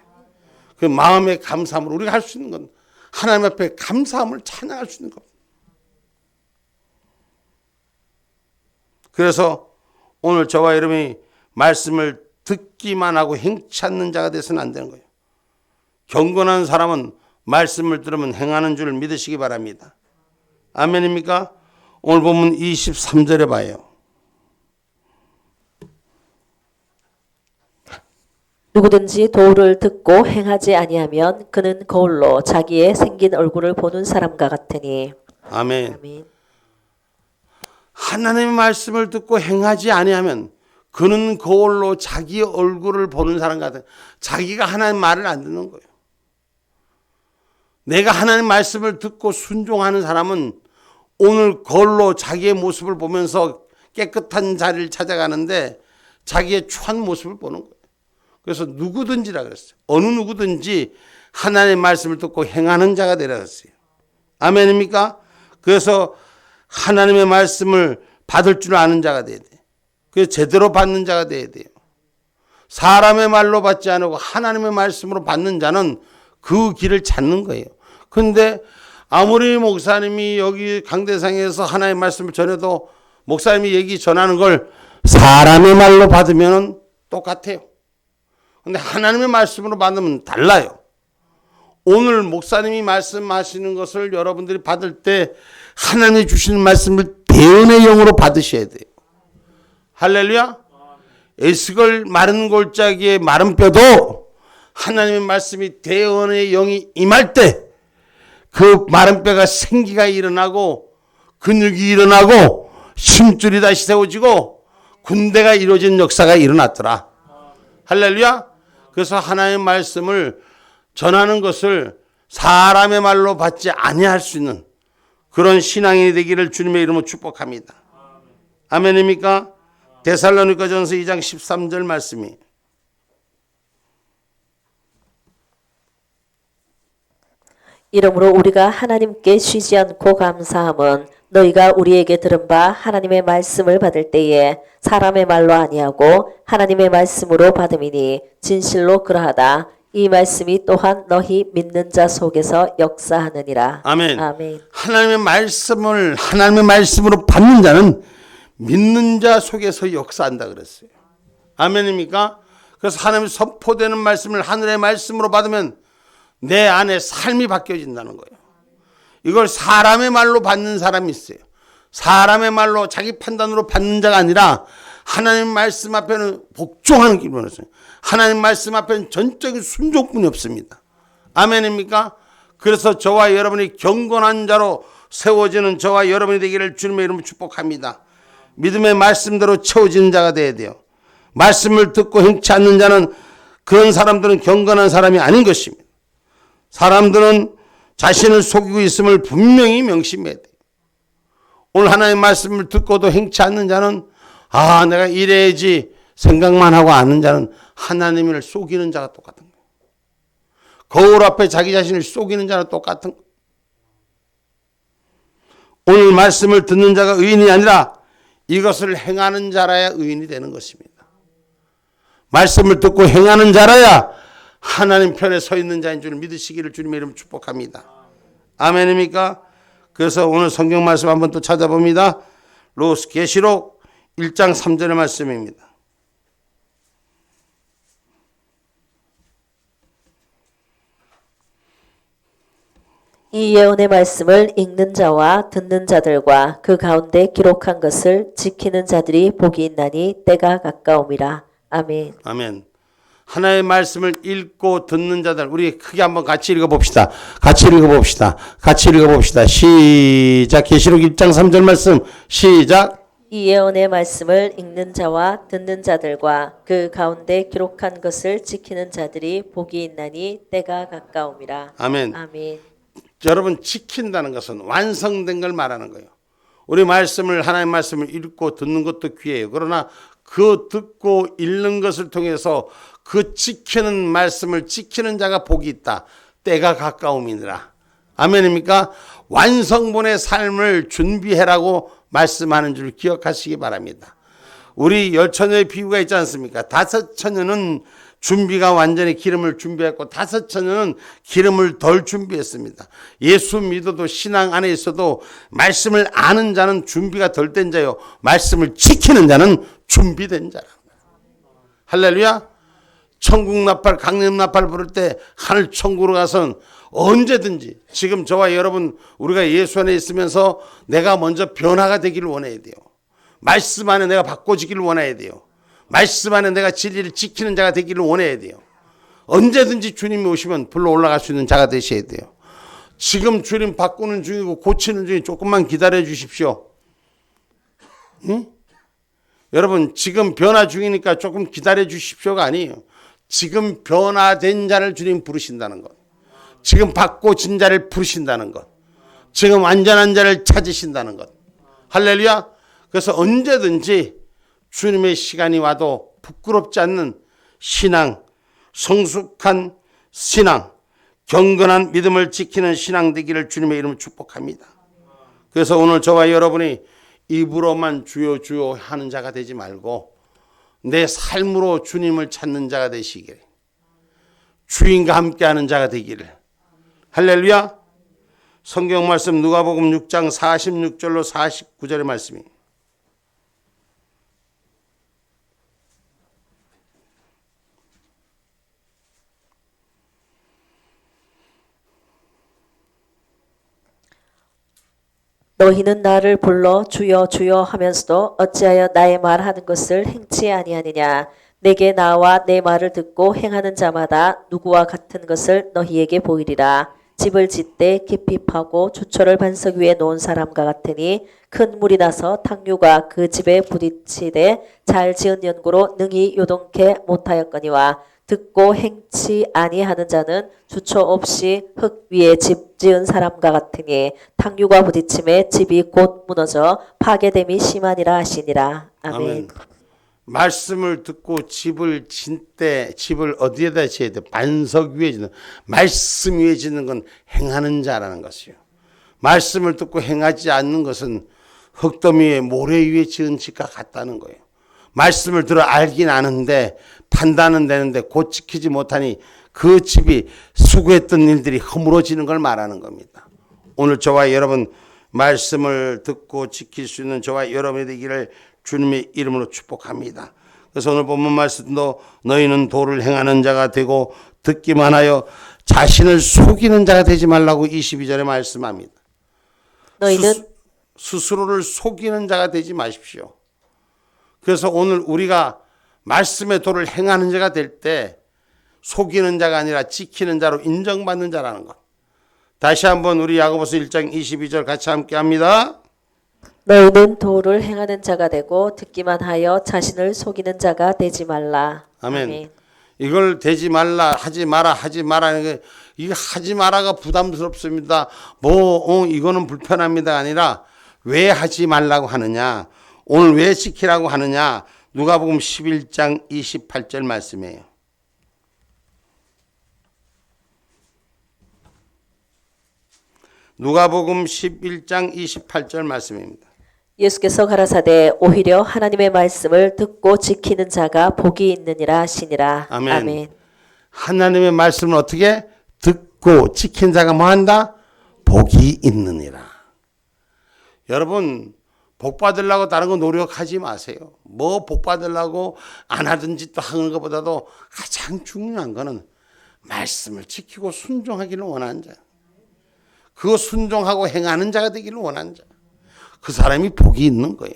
그 마음의 감사함으로 우리가 할 수 있는 건 하나님 앞에 감사함을 찬양할 수 있는 겁니다. 그래서 오늘 저와 여러분이 말씀을 듣기만 하고 행치 않는 자가 돼서는 안 되는 거예요. 경건한 사람은 말씀을 들으면 행하는 줄 믿으시기 바랍니다. 아멘입니까? 오늘 보면 23절에 봐요. 누구든지 도를 듣고 행하지 아니하면 그는 거울로 자기의 생긴 얼굴을 보는 사람과 같으니. 아멘. 아멘. 하나님의 말씀을 듣고 행하지 아니하면 그는 거울로 자기의 얼굴을 보는 사람 같아요. 자기가 하나님 말을 안 듣는 거예요. 내가 하나님 말씀을 듣고 순종하는 사람은 오늘 거울로 자기의 모습을 보면서 깨끗한 자리를 찾아가는데 자기의 추한 모습을 보는 거예요. 그래서 누구든지라 그랬어요. 어느 누구든지 하나님의 말씀을 듣고 행하는 자가 되라 그랬어요. 아멘입니까? 그래서 하나님의 말씀을 받을 줄 아는 자가 돼야 돼요. 그래서 제대로 받는 자가 돼야 돼요. 사람의 말로 받지 않고 하나님의 말씀으로 받는 자는 그 길을 찾는 거예요. 그런데 아무리 목사님이 여기 강대상에서 하나님의 말씀을 전해도 목사님이 얘기 전하는 걸 사람의 말로 받으면 똑같아요. 그런데 하나님의 말씀으로 받으면 달라요. 오늘 목사님이 말씀하시는 것을 여러분들이 받을 때 하나님이 주시는 말씀을 대언의 영으로 받으셔야 돼요. 할렐루야. 에스겔 마른 골짜기의 마른 뼈도 하나님의 말씀이 대언의 영이 임할 때 그 마른 뼈가 생기가 일어나고 근육이 일어나고 심줄이 다시 세워지고 군대가 이루어진 역사가 일어났더라. 할렐루야. 그래서 하나님의 말씀을 전하는 것을 사람의 말로 받지 아니할 수 있는 그런 신앙인이 되기를 주님의 이름으로 축복합니다. 아멘입니까? 데살로니가전서 2장 13절 말씀이 이러므로 우리가 하나님께 쉬지 않고 감사함은 너희가 우리에게 들은 바 하나님의 말씀을 받을 때에 사람의 말로 아니하고 하나님의 말씀으로 받음이니 진실로 그러하다. 이 말씀이 또한 너희 믿는 자 속에서 역사하느니라. 아멘. 아멘. 하나님의 말씀을 하나님의 말씀으로 받는 자는 믿는 자 속에서 역사한다 그랬어요. 아멘입니까? 그래서 하나님의 선포되는 말씀을 하늘의 말씀으로 받으면 내 안에 삶이 바뀌어진다는 거예요. 이걸 사람의 말로 받는 사람이 있어요. 사람의 말로 자기 판단으로 받는 자가 아니라 하나님 말씀 앞에는 복종하는 기분이 있어요. 하나님 말씀 앞에는 전적인 순종뿐이 없습니다. 아멘입니까? 그래서 저와 여러분이 경건한 자로 세워지는 저와 여러분이 되기를 주님의 이름으로 축복합니다. 믿음의 말씀대로 채워지는 자가 되어야 돼요. 말씀을 듣고 행치 않는 자는 그런 사람들은 경건한 사람이 아닌 것입니다. 사람들은 자신을 속이고 있음을 분명히 명심해야 돼요. 오늘 하나님의 말씀을 듣고도 행치 않는 자는 내가 이래야지 생각만 하고 아는 자는 하나님을 속이는 자가 똑같은 거예요. 거울 앞에 자기 자신을 속이는 자는 똑같은 거예요. 오늘 말씀을 듣는 자가 의인이 아니라 이것을 행하는 자라야 의인이 되는 것입니다. 말씀을 듣고 행하는 자라야 하나님 편에 서 있는 자인 줄 믿으시기를 주님의 이름으로 축복합니다. 아멘입니까? 그래서 오늘 성경 말씀 한번 또 찾아봅니다. 계시록 1장 3절의 말씀입니다. 이 예언의 말씀을 읽는 자와 듣는 자들과 그 가운데 기록한 것을 지키는 자들이 복이 있나니 때가 가까움이라. 아멘. 아멘. 하나의 말씀을 읽고 듣는 자들, 우리 크게 한번 같이 읽어봅시다. 같이 읽어봅시다. 같이 읽어봅시다. 시작. 계시록 1장 3절 말씀 시작. 이 예언의 말씀을 읽는 자와 듣는 자들과 그 가운데 기록한 것을 지키는 자들이 복이 있나니 때가 가까움이라. 아멘. 아멘. 여러분, 지킨다는 것은 완성된 걸 말하는 거예요. 우리 말씀을, 하나님의 말씀을 읽고 듣는 것도 귀해요. 그러나 그 듣고 읽는 것을 통해서 그 지키는 말씀을 지키는 자가 복이 있다. 때가 가까움이니라. 아멘입니까? 완성본의 삶을 준비해라고 말씀하는 줄 기억하시기 바랍니다. 우리 열처녀의 비유가 있지 않습니까? 5처녀는 준비가 완전히 기름을 준비했고 5처녀는 기름을 덜 준비했습니다. 예수 믿어도 신앙 안에 있어도 말씀을 아는 자는 준비가 덜 된 자요, 말씀을 지키는 자는 준비된 자라. 할렐루야. 천국 나팔, 강림 나팔 부를 때 하늘 천국으로 가선 언제든지, 지금 저와 여러분 우리가 예수 안에 있으면서 내가 먼저 변화가 되기를 원해야 돼요. 말씀 안에 내가 바꿔지기를 원해야 돼요. 말씀 안에 내가 진리를 지키는 자가 되기를 원해야 돼요. 언제든지 주님이 오시면 불러 올라갈 수 있는 자가 되셔야 돼요. 지금 주님 바꾸는 중이고 고치는 중에 조금만 기다려 주십시오. 응? 여러분, 지금 변화 중이니까 조금 기다려 주십시오가 아니에요. 지금 변화된 자를 주님 부르신다는 것. 지금 바꿔진 자를 부르신다는 것. 지금 완전한 자를 찾으신다는 것. 할렐루야. 그래서 언제든지 주님의 시간이 와도 부끄럽지 않는 신앙, 성숙한 신앙, 경건한 믿음을 지키는 신앙 되기를 주님의 이름으로 축복합니다. 그래서 오늘 저와 여러분이 입으로만 주여 주여 하는 자가 되지 말고 내 삶으로 주님을 찾는 자가 되시기를, 주인과 함께하는 자가 되기를. 할렐루야. 성경 말씀 누가복음 6장 46절로 49절의 말씀입니다. 너희는 나를 불러 주여 주여 하면서도 어찌하여 나의 말하는 것을 행치 아니하느냐. 내게 나와 내 말을 듣고 행하는 자마다 누구와 같은 것을 너희에게 보이리라. 집을 짓되 깊이 파고 주초를 반석 위에 놓은 사람과 같으니 큰 물이 나서 탕류가 그 집에 부딪히되 잘 지은 연고로 능히 요동케 못하였거니와 듣고 행치 아니하는 자는 주초 없이 흙 위에 집 지은 사람과 같으니 탕류가 부딪힘에 집이 곧 무너져 파괴됨이 심하니라 하시니라. 아멘. 아멘. 말씀을 듣고 집을 짓 때 집을 어디에다 지어야 돼? 반석 위에 짓는, 말씀 위에 짓는 건 행하는 자라는 것이요. 말씀을 듣고 행하지 않는 것은 흙더미 위에 모래 위에 지은 집과 같다는 거예요. 말씀을 들어 알긴 아는데 판단은 되는데 곧 지키지 못하니 그 집이 수고했던 일들이 허물어지는 걸 말하는 겁니다. 오늘 저와 여러분 말씀을 듣고 지킬 수 있는 저와 여러분이 되기를 주님의 이름으로 축복합니다. 그래서 오늘 본문 말씀도 너희는 도를 행하는 자가 되고 듣기만 하여 자신을 속이는 자가 되지 말라고 22절에 말씀합니다. 너희는 스스로를 속이는 자가 되지 마십시오. 그래서 오늘 우리가 말씀의 도를 행하는 자가 될 때 속이는 자가 아니라 지키는 자로 인정받는 자라는 것. 다시 한번 우리 야고보서 1장 22절 같이 함께 합니다. 너희는 도를 행하는 자가 되고 듣기만 하여 자신을 속이는 자가 되지 말라. 아멘. 이걸 되지 말라, 하지 마라, 하지 마라. 이거 하지 마라가 부담스럽습니다. 이거는 불편합니다. 아니라 왜 하지 말라고 하느냐? 오늘 왜 지키라고 하느냐? 누가복음 11장 28절 말씀이에요. 누가복음 11장 28절 말씀입니다. 예수께서 가라사대 오히려 하나님의 말씀을 듣고 지키는 자가 복이 있느니라 하시니라. 아멘. 아멘. 하나님의 말씀을 어떻게 듣고 지킨 자가 뭐한다? 복이 있느니라. 여러분 복 받으려고 다른 거 노력하지 마세요. 뭐 복 받으려고 안 하던 짓도 하는 것보다도 가장 중요한 거는 말씀을 지키고 순종하기를 원하는 자. 그거 순종하고 행하는 자가 되기를 원하는 자. 그 사람이 복이 있는 거예요.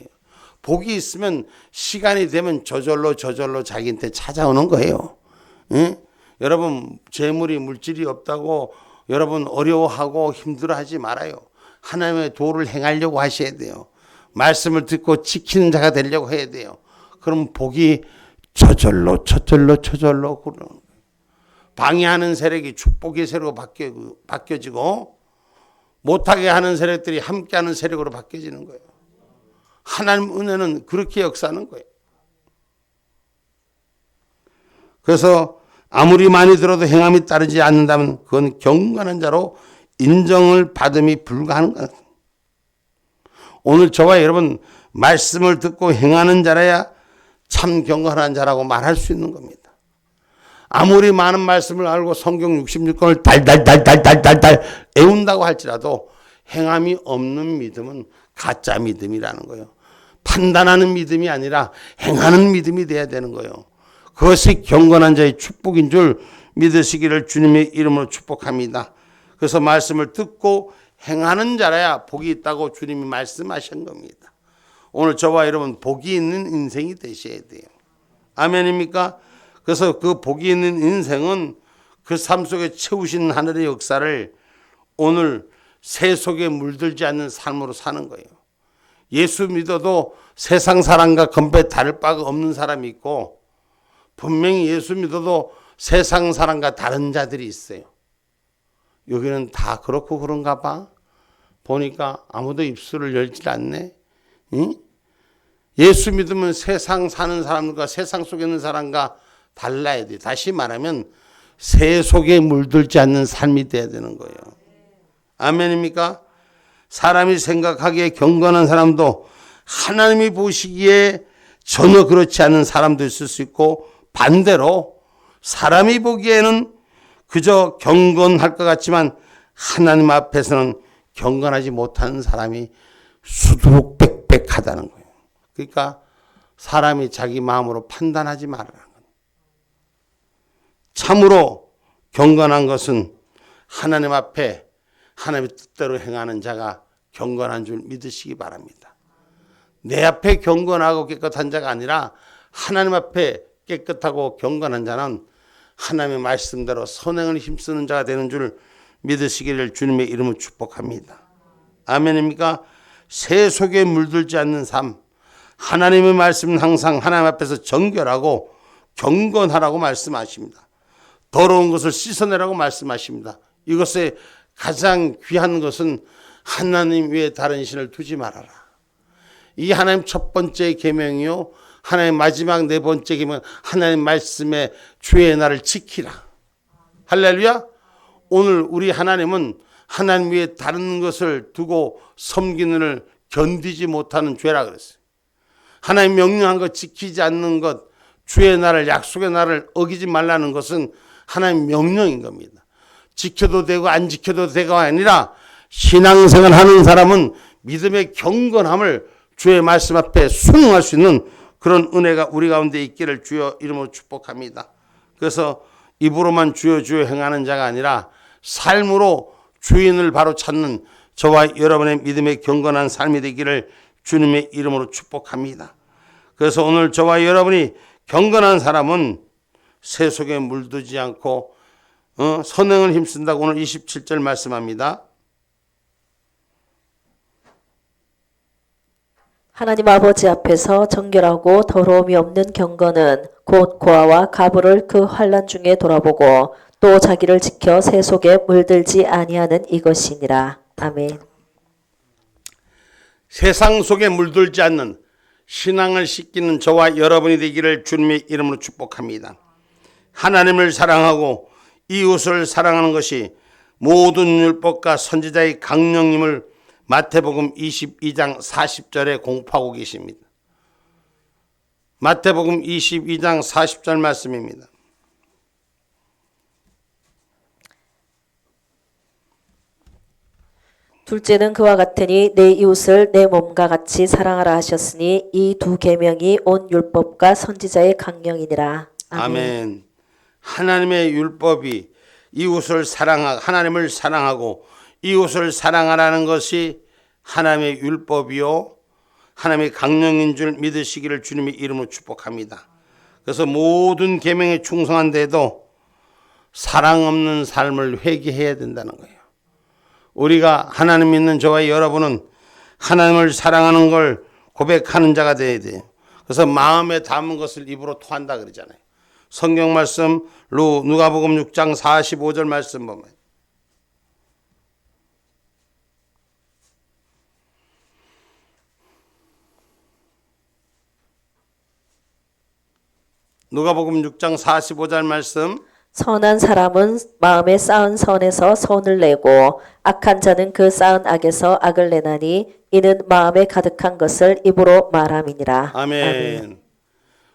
복이 있으면 시간이 되면 저절로 자기한테 찾아오는 거예요. 응? 여러분 재물이 물질이 없다고 여러분 어려워하고 힘들어하지 말아요. 하나님의 도를 행하려고 하셔야 돼요. 말씀을 듣고 지키는 자가 되려고 해야 돼요. 그럼 복이 저절로 흐르는 거예요. 방해하는 세력이 축복의 세력으로 바뀌어지고 못하게 하는 세력들이 함께하는 세력으로 바뀌어지는 거예요. 하나님 은혜는 그렇게 역사하는 거예요. 그래서 아무리 많이 들어도 행함이 따르지 않는다면 그건 경건한 자로 인정을 받음이 불가하는 거예요. 오늘 저와 여러분 말씀을 듣고 행하는 자라야 참 경건한 자라고 말할 수 있는 겁니다. 아무리 많은 말씀을 알고 성경 66권을 달달 애운다고 할지라도 행함이 없는 믿음은 가짜 믿음이라는 거예요. 판단하는 믿음이 아니라 행하는 믿음이 돼야 되는 거예요. 그것이 경건한 자의 축복인 줄 믿으시기를 주님의 이름으로 축복합니다. 그래서 말씀을 듣고 행하는 자라야 복이 있다고 주님이 말씀하신 겁니다. 오늘 저와 여러분 복이 있는 인생이 되셔야 돼요. 아멘입니까? 그래서 그 복이 있는 인생은 그 삶 속에 채우신 하늘의 역사를 오늘 새 속에 물들지 않는 삶으로 사는 거예요. 예수 믿어도 세상 사람과 건배 다를 바가 없는 사람이 있고 분명히 예수 믿어도 세상 사람과 다른 자들이 있어요. 여기는 다 그렇고 그런가 봐. 보니까 아무도 입술을 열질 않네. 응? 예수 믿으면 세상 사는 사람과 세상 속에 있는 사람과 달라야 돼. 다시 말하면 새 속에 물들지 않는 삶이 돼야 되는 거예요. 아멘입니까? 사람이 생각하기에 경건한 사람도 하나님이 보시기에 전혀 그렇지 않은 사람도 있을 수 있고 반대로 사람이 보기에는 그저 경건할 것 같지만 하나님 앞에서는 경건하지 못하는 사람이 수두룩백백하다는 거예요. 그러니까 사람이 자기 마음으로 판단하지 말아라. 참으로 경건한 것은 하나님 앞에 하나님의 뜻대로 행하는 자가 경건한 줄 믿으시기 바랍니다. 내 앞에 경건하고 깨끗한 자가 아니라 하나님 앞에 깨끗하고 경건한 자는 하나님의 말씀대로 선행을 힘쓰는 자가 되는 줄 믿으시기를 주님의 이름으로 축복합니다. 아멘입니까? 새 속에 물들지 않는 삶. 하나님의 말씀은 항상 하나님 앞에서 정결하고 경건하라고 말씀하십니다. 더러운 것을 씻어내라고 말씀하십니다. 이것에 가장 귀한 것은 하나님 외에 다른 신을 두지 말아라. 이 하나님 첫 번째 계명이요. 하나님 마지막 네 번째 계명 하나님 말씀에 주의 날을 지키라. 할렐루야. 오늘 우리 하나님은 하나님 외에 다른 것을 두고 섬기는 을 견디지 못하는 죄라 그랬어요. 하나님 명령한 것 지키지 않는 것, 주의 날을 약속의 날을 어기지 말라는 것은 하나님 명령인 겁니다. 지켜도 되고 안 지켜도 되고가 아니라 신앙생활 하는 사람은 믿음의 경건함을 주의 말씀 앞에 순응할 수 있는 그런 은혜가 우리 가운데 있기를 주여 이름으로 축복합니다. 그래서 입으로만 주여 주여 행하는 자가 아니라 삶으로 주인을 바로 찾는 저와 여러분의 믿음의 경건한 삶이 되기를 주님의 이름으로 축복합니다. 그래서 오늘 저와 여러분이 경건한 사람은 새 속에 물들지 않고 선행을 힘쓴다고 오늘 27절 말씀합니다. 하나님 아버지 앞에서 정결하고 더러움이 없는 경건은 곧 고아와 가부를 그 환난 중에 돌아보고 또 자기를 지켜 새 속에 물들지 아니하는 이것이니라. 아멘. 세상 속에 물들지 않는 신앙을 씻기는 저와 여러분이 되기를 주님의 이름으로 축복합니다. 하나님을 사랑하고 이웃을 사랑하는 것이 모든 율법과 선지자의 강령임을 마태복음 22장 40절에 공포하고 계십니다. 마태복음 22장 40절 말씀입니다. 둘째는 그와 같으니 내 이웃을 내 몸과 같이 사랑하라 하셨으니 이 두 계명이 온 율법과 선지자의 강령이니라. 아멘. 하나님의 율법이 하나님을 사랑하고 이웃을 사랑하라는 것이 하나님의 율법이요 하나님의 강령인 줄 믿으시기를 주님의 이름으로 축복합니다. 그래서 모든 계명에 충성한데도 사랑 없는 삶을 회개해야 된다는 거예요. 우리가 하나님 믿는 저와 여러분은 하나님을 사랑하는 걸 고백하는 자가 되어야 돼요. 그래서 마음에 담은 것을 입으로 토한다 그러잖아요. 성경 말씀 누가복음 6장 45절 말씀 보면 누가복음 6장 45절 말씀 선한 사람은 마음에 쌓은 선에서 선을 내고 악한 자는 그 쌓은 악에서 악을 내나니 이는 마음에 가득한 것을 입으로 말함이니라. 아멘.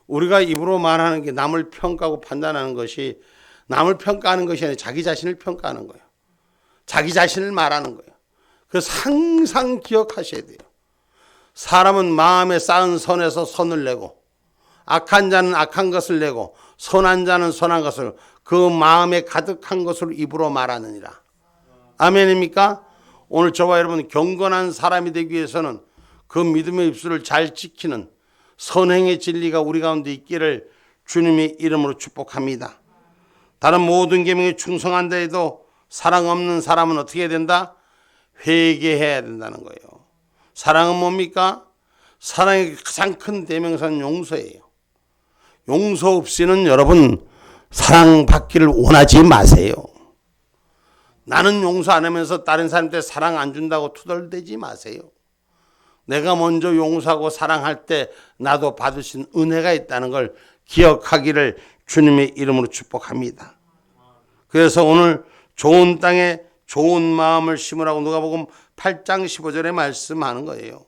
우리가 입으로 말하는 게 남을 평가하고 판단하는 것이 남을 평가하는 것이 아니라 자기 자신을 평가하는 거예요. 자기 자신을 말하는 거예요. 그래서 항상 기억하셔야 돼요. 사람은 마음에 쌓은 선에서 선을 내고 악한 자는 악한 것을 내고 선한 자는 선한 것을 그 마음에 가득한 것을 입으로 말하느니라. 아멘입니까? 오늘 저와 여러분 경건한 사람이 되기 위해서는 그 믿음의 입술을 잘 지키는 선행의 진리가 우리 가운데 있기를 주님의 이름으로 축복합니다. 다른 모든 계명에 충성한다 해도 사랑 없는 사람은 어떻게 해야 된다? 회개해야 된다는 거예요. 사랑은 뭡니까? 사랑의 가장 큰 대명사는 용서예요. 용서 없이는 여러분 사랑받기를 원하지 마세요. 나는 용서 안 하면서 다른 사람한테 사랑 안 준다고 투덜대지 마세요. 내가 먼저 용서하고 사랑할 때 나도 받으신 은혜가 있다는 걸 기억하기를 주님의 이름으로 축복합니다. 그래서 오늘 좋은 땅에 좋은 마음을 심으라고 누가복음 8장 15절에 말씀하는 거예요.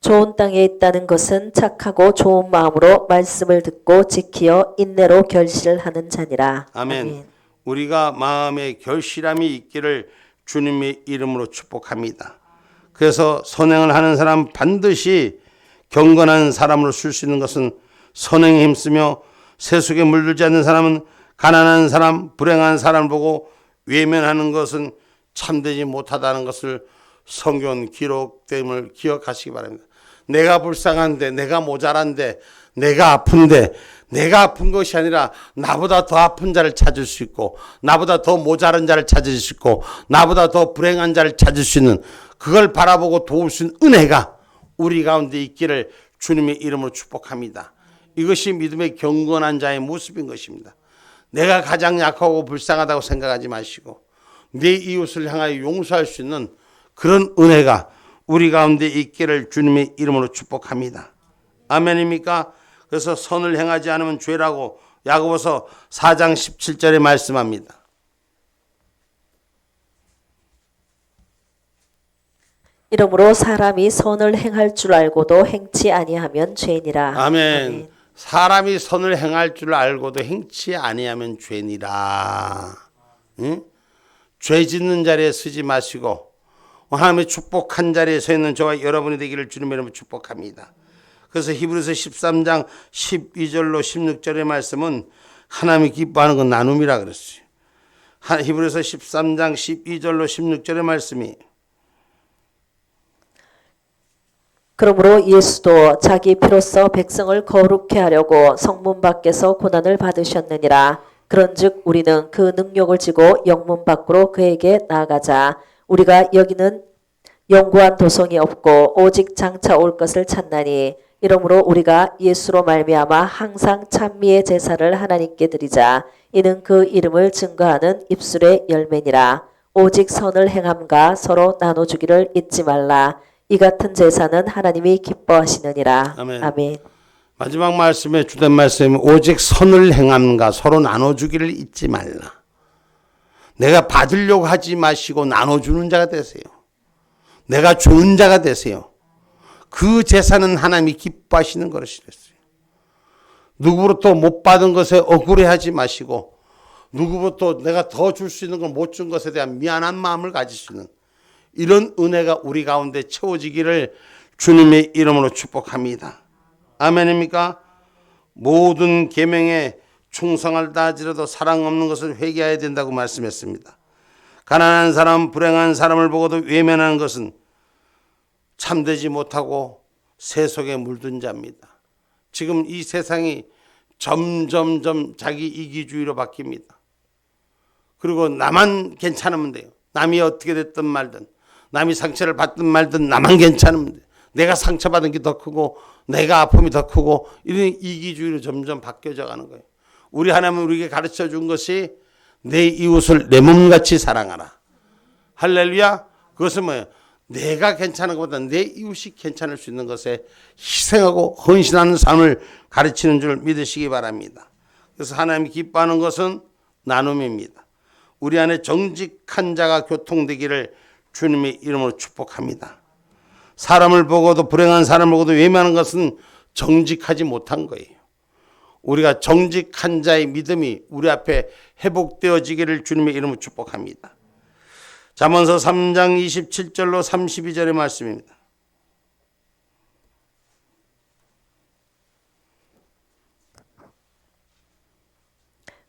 좋은 땅에 있다는 것은 착하고 좋은 마음으로 말씀을 듣고 지키어 인내로 결실하는 자니라. 아멘. 우리가 마음에 결실함이 있기를 주님의 이름으로 축복합니다. 그래서 선행을 하는 사람 반드시 경건한 사람으로 쓸 수 있는 것은 선행에 힘쓰며 세속에 물들지 않는 사람은 가난한 사람, 불행한 사람을 보고 외면하는 것은 참되지 못하다는 것을 성경 기록됨을 기억하시기 바랍니다. 내가 불쌍한데, 내가 모자란데, 내가 아픈데, 내가 아픈 것이 아니라 나보다 더 아픈 자를 찾을 수 있고, 나보다 더 모자란 자를 찾을 수 있고, 나보다 더 불행한 자를 찾을 수 있는, 그걸 바라보고 도울 수 있는 은혜가 우리 가운데 있기를 주님의 이름으로 축복합니다. 이것이 믿음의 경건한 자의 모습인 것입니다. 내가 가장 약하고 불쌍하다고 생각하지 마시고 내 이웃을 향하여 용서할 수 있는 그런 은혜가 우리 가운데 있기를 주님의 이름으로 축복합니다. 아멘입니까? 그래서 선을 행하지 않으면 죄라고 야고보서 4장 17절에 말씀합니다. 이러므로 사람이 선을 행할 줄 알고도 행치 아니하면 죄니라. 아멘. 사람이 선을 행할 줄 알고도 행치 아니하면 죄니라. 응? 죄 짓는 자리에 서지 마시고 하나님의 축복한 자리에 서 있는 저와 여러분이 되기를 주님의 이름으로 축복합니다. 그래서 히브리서 13장 12절로 16절의 말씀은 하나님이 기뻐하는 건 나눔이라 그랬어요. 히브리서 13장 12절로 16절의 말씀이 그러므로 예수도 자기 피로써 백성을 거룩케 하려고 성문 밖에서 고난을 받으셨느니라. 그런즉 우리는 그 능력을 지고 영문 밖으로 그에게 나아가자. 우리가 여기는 영구한 도성이 없고 오직 장차 올 것을 찾나니 이러므로 우리가 예수로 말미암아 항상 찬미의 제사를 하나님께 드리자. 이는 그 이름을 증거하는 입술의 열매니라. 오직 선을 행함과 서로 나눠주기를 잊지 말라. 이 같은 제사는 하나님이 기뻐하시느니라. 아멘. 아멘. 마지막 말씀에 주된 말씀이 오직 선을 행함과 서로 나눠주기를 잊지 말라. 내가 받으려고 하지 마시고 나눠주는 자가 되세요. 내가 주는 자가 되세요. 그 제사는 하나님이 기뻐하시는 것이랬어요. 누구로부터 못 받은 것에 억울해하지 마시고 누구부터 내가 더 줄 수 있는 걸 못 준 것에 대한 미안한 마음을 가질 수 있는 이런 은혜가 우리 가운데 채워지기를 주님의 이름으로 축복합니다. 아멘입니까? 모든 계명에 충성을 다하지라도 사랑 없는 것을 회개해야 된다고 말씀했습니다. 가난한 사람, 불행한 사람을 보고도 외면하는 것은 참되지 못하고 세속에 물든 자입니다. 지금 이 세상이 점점점 자기 이기주의로 바뀝니다. 그리고 나만 괜찮으면 돼요. 남이 어떻게 됐든 말든 남이 상처를 받든 말든 나만 괜찮으면 돼요. 내가 상처받은 게 더 크고 내가 아픔이 더 크고 이런 이기주의로 점점 바뀌어져 가는 거예요. 우리 하나님은 우리에게 가르쳐 준 것이 내 이웃을 내 몸같이 사랑하라. 할렐루야. 그것은 뭐예요? 내가 괜찮은 것보다 내 이웃이 괜찮을 수 있는 것에 희생하고 헌신하는 삶을 가르치는 줄 믿으시기 바랍니다. 그래서 하나님이 기뻐하는 것은 나눔입니다. 우리 안에 정직한 자가 교통되기를 주님의 이름으로 축복합니다. 사람을 보고도 불행한 사람을 보고도 외면하는 것은 정직하지 못한 거예요. 우리가 정직한 자의 믿음이 우리 앞에 회복되어지기를 주님의 이름으로 축복합니다. 잠언서 3장 27절로 32절의 말씀입니다.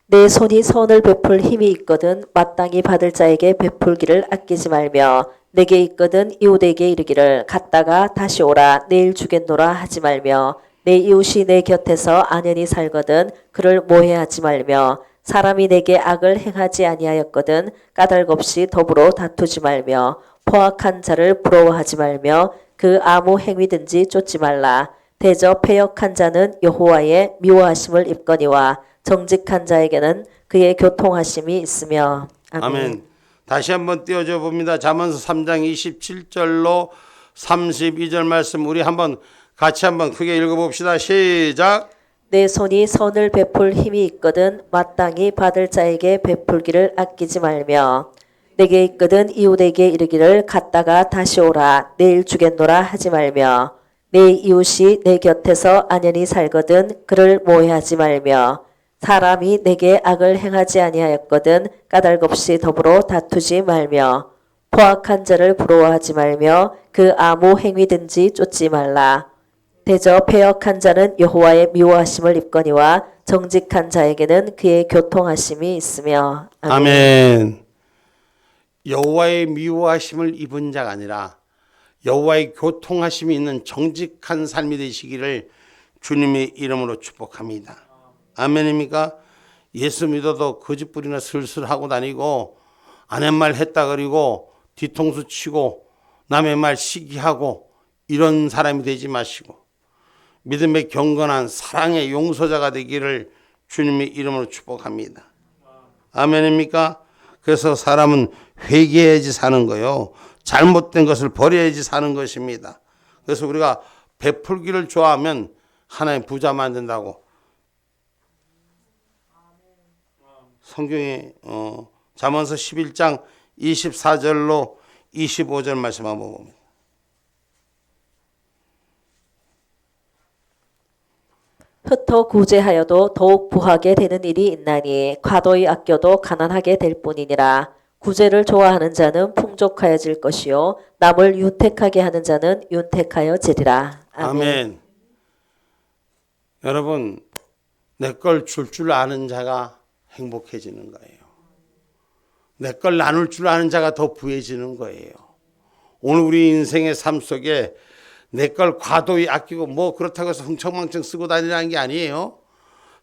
내 손이 선을 베풀 힘이 있거든 마땅히 받을 자에게 베풀기를 아끼지 말며 내게 있거든 이웃에게 이르기를 갔다가 다시 오라 내일 주겠노라 하지 말며 내 이웃이 내 곁에서 안연히 살거든 그를 모해하지 말며 사람이 내게 악을 행하지 아니하였거든 까닭없이 더불어 다투지 말며 포악한 자를 부러워하지 말며 그 아무 행위든지 쫓지 말라. 대저 패역한 자는 여호와의 미워하심을 입거니와 정직한 자에게는 그의 교통하심이 있으며. 아멘. 아멘. 다시 한번 띄워줘 봅니다. 잠언서 3장 27절로 32절 말씀 우리 한번 같이 한번 크게 읽어봅시다. 시작. 내 손이 선을 베풀 힘이 있거든 마땅히 받을 자에게 베풀기를 아끼지 말며 내게 있거든 이웃에게 이르기를 갔다가 다시 오라 내일 주겠노라 하지 말며 내 이웃이 내 곁에서 안연히 살거든 그를 모해하지 말며 사람이 내게 악을 행하지 아니하였거든 까닭없이 더불어 다투지 말며 포악한 자를 부러워하지 말며 그 아무 행위든지 쫓지 말라. 대저 패역한 자는 여호와의 미워하심을 입거니와 정직한 자에게는 그의 교통하심이 있으며. 아멘. 아멘. 여호와의 미워하심을 입은 자가 아니라 여호와의 교통하심이 있는 정직한 삶이 되시기를 주님의 이름으로 축복합니다. 아멘입니까? 예수 믿어도 거짓부리나 슬슬 하고 다니고 아내 말 했다 그리고 뒤통수 치고 남의 말 시기하고 이런 사람이 되지 마시고 믿음의 경건한 사랑의 용서자가 되기를 주님의 이름으로 축복합니다. 아멘입니까? 그래서 사람은 회개해야지 사는 거요. 잘못된 것을 버려야지 사는 것입니다. 그래서 우리가 베풀기를 좋아하면 하나님 부자 만든다고 성경에 잠언서 11장 24절로 25절 말씀 한번 봅니다. 흩어 구제하여도 더욱 부하게 되는 일이 있나니 과도히 아껴도 가난하게 될 뿐이니라. 구제를 좋아하는 자는 풍족하여질 것이요 남을 윤택하게 하는 자는 윤택하여지리라. 아멘. 여러분 내 걸 줄 줄 아는 자가 행복해지는 거예요. 내 걸 나눌 줄 아는 자가 더 부해지는 거예요. 오늘 우리 인생의 삶 속에 내 걸 과도히 아끼고 뭐 그렇다고 해서 흥청망청 쓰고 다니라는 게 아니에요.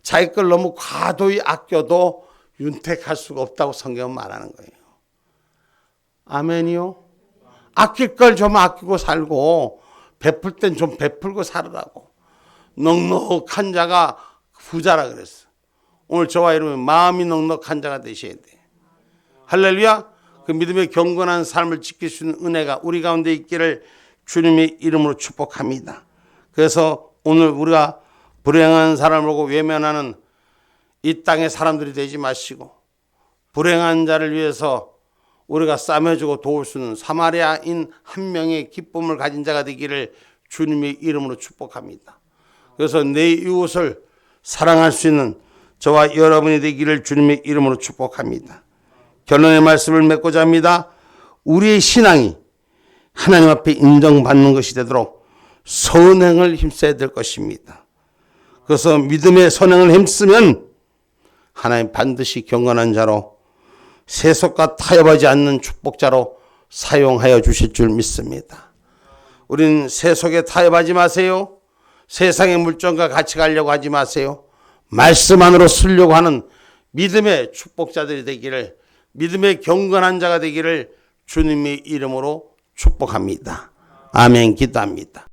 자기 걸 너무 과도히 아껴도 윤택할 수가 없다고 성경은 말하는 거예요. 아멘이요? 아낄 걸 좀 아끼고 살고 베풀 땐 좀 베풀고 살으라고. 넉넉한 자가 부자라 그랬어. 오늘 저와 여러분 마음이 넉넉한 자가 되셔야 돼. 할렐루야. 그 믿음의 경건한 삶을 지킬 수 있는 은혜가 우리 가운데 있기를 주님의 이름으로 축복합니다. 그래서 오늘 우리가 불행한 사람을 보고 외면하는 이 땅의 사람들이 되지 마시고 불행한 자를 위해서 우리가 싸매주고 도울 수 있는 사마리아인 한 명의 기쁨을 가진 자가 되기를 주님의 이름으로 축복합니다. 그래서 내 이웃을 사랑할 수 있는 저와 여러분이 되기를 주님의 이름으로 축복합니다. 결론의 말씀을 맺고자 합니다. 우리의 신앙이 하나님 앞에 인정받는 것이 되도록 선행을 힘써야 될 것입니다. 그래서 믿음의 선행을 힘쓰면 하나님 반드시 경건한 자로 세속과 타협하지 않는 축복자로 사용하여 주실 줄 믿습니다. 우린 세속에 타협하지 마세요. 세상의 물정과 같이 가려고 하지 마세요. 말씀 안으로 쓰려고 하는 믿음의 축복자들이 되기를, 믿음의 경건한 자가 되기를 주님의 이름으로 축복합니다. 아멘. 기도합니다.